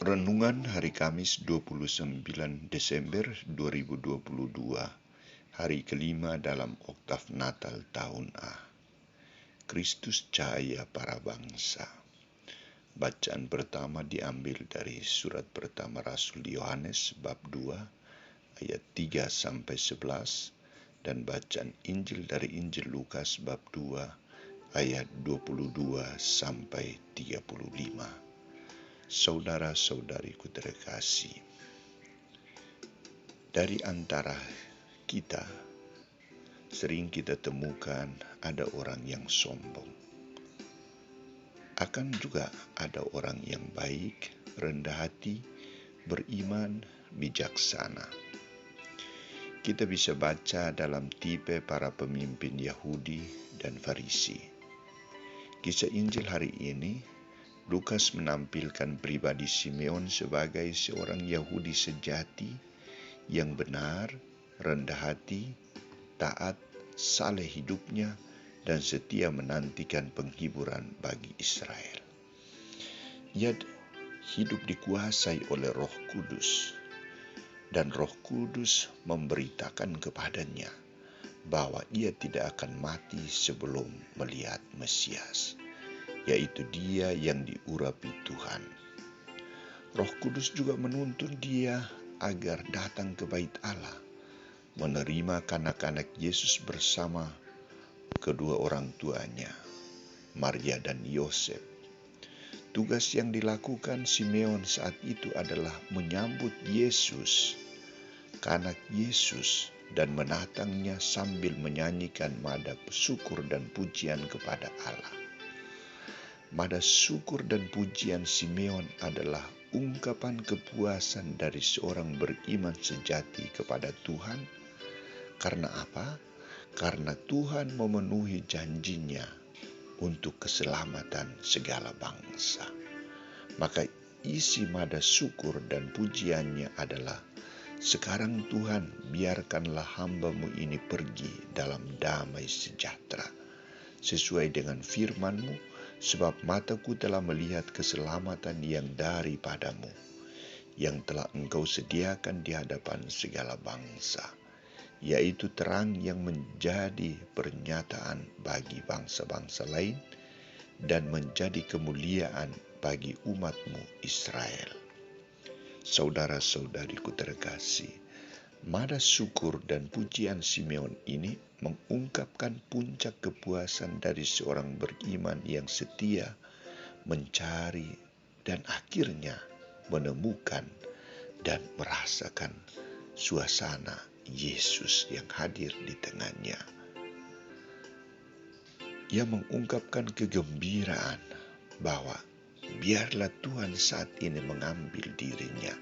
Renungan hari Kamis 29 Desember 2022, hari kelima dalam oktav Natal tahun A. Kristus cahaya para bangsa. Bacaan pertama diambil dari surat pertama Rasul Yohanes bab 2 ayat 3-11 dan bacaan Injil dari Injil Lukas bab 2 ayat 22-35. Saudara-saudariku terkasih, dari antara kita sering kita temukan ada orang yang sombong. Akan juga ada orang yang baik, rendah hati, beriman, bijaksana. Kita bisa baca dalam tipe para pemimpin Yahudi dan Farisi. Kisah Injil hari ini Lukas menampilkan pribadi Simeon sebagai seorang Yahudi sejati yang benar, rendah hati, taat, saleh hidupnya, dan setia menantikan penghiburan bagi Israel. Ia hidup dikuasai oleh Roh Kudus, dan Roh Kudus memberitakan kepadanya bahwa ia tidak akan mati sebelum melihat Mesias, yaitu Dia yang diurapi Tuhan. Roh Kudus juga menuntun dia agar datang ke bait Allah, menerima kanak-kanak Yesus bersama kedua orang tuanya, Maria dan Yosef. Tugas yang dilakukan Simeon saat itu adalah menyambut Yesus, kanak Yesus, dan menatangnya sambil menyanyikan nada syukur dan pujian kepada Allah. Nada syukur dan pujian Simeon adalah ungkapan kepuasan dari seorang beriman sejati kepada Tuhan. Karena apa? Karena Tuhan memenuhi janjinya untuk keselamatan segala bangsa. Maka isi nada syukur dan pujiannya adalah, sekarang Tuhan, biarkanlah hamba-Mu ini pergi dalam damai sejahtera, sesuai dengan firman-Mu, sebab mataku telah melihat keselamatan yang daripadamu, yang telah Engkau sediakan di hadapan segala bangsa, yaitu terang yang menjadi pernyataan bagi bangsa-bangsa lain dan menjadi kemuliaan bagi umat-Mu Israel. Saudara-saudariku terkasih, nada syukur dan pujian Simeon ini mengungkapkan puncak kepuasan dari seorang beriman yang setia mencari dan akhirnya menemukan dan merasakan suasana Yesus yang hadir di tengahnya. Ia mengungkapkan kegembiraan bahwa biarlah Tuhan saat ini mengambil dirinya.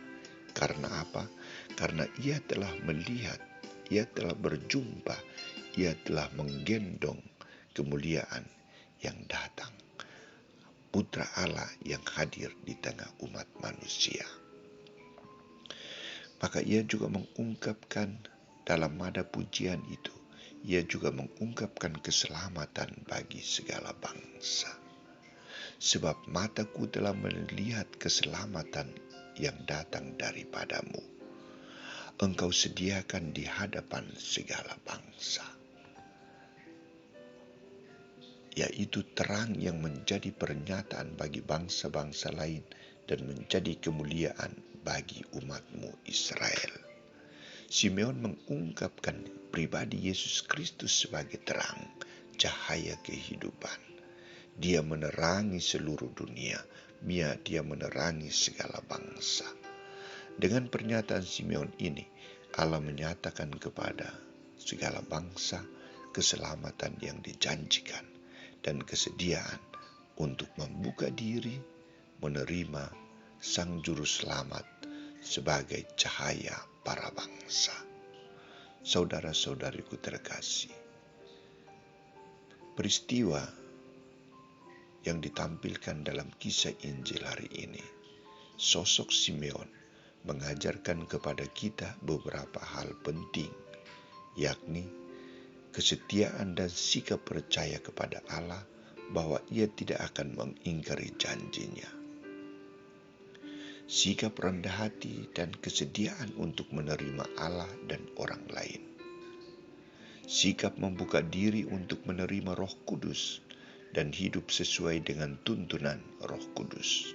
Karena apa? Karena ia telah melihat, ia telah berjumpa, ia telah menggendong kemuliaan yang datang, Putra Allah yang hadir di tengah umat manusia. Maka ia juga mengungkapkan dalam nada pujian itu, ia juga mengungkapkan keselamatan bagi segala bangsa. Sebab mataku telah melihat keselamatan yang datang daripadamu. Engkau sediakan di hadapan segala bangsa, yaitu terang yang menjadi pernyataan bagi bangsa-bangsa lain dan menjadi kemuliaan bagi umat-Mu Israel. Simeon mengungkapkan pribadi Yesus Kristus sebagai terang, cahaya kehidupan. Dia menerangi seluruh dunia, dia menerangi segala bangsa. Dengan pernyataan Simeon ini, Allah menyatakan kepada segala bangsa keselamatan yang dijanjikan dan kesediaan untuk membuka diri menerima Sang Juru Selamat sebagai cahaya para bangsa. Saudara-saudariku terkasih, peristiwa yang ditampilkan dalam kisah Injil hari ini, sosok Simeon mengajarkan kepada kita beberapa hal penting, yakni kesetiaan dan sikap percaya kepada Allah bahwa Ia tidak akan mengingkari janjinya. sikap rendah hati dan kesediaan untuk menerima Allah dan orang lain, sikap membuka diri untuk menerima Roh Kudus dan hidup sesuai dengan tuntunan Roh Kudus,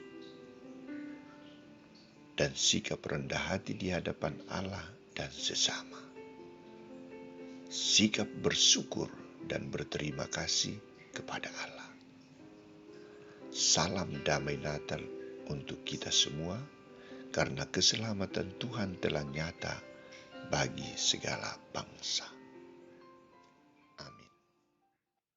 dan sikap rendah hati di hadapan Allah dan sesama, sikap bersyukur dan berterima kasih kepada Allah. Salam damai Natal untuk kita semua, karena keselamatan Tuhan telah nyata bagi segala bangsa.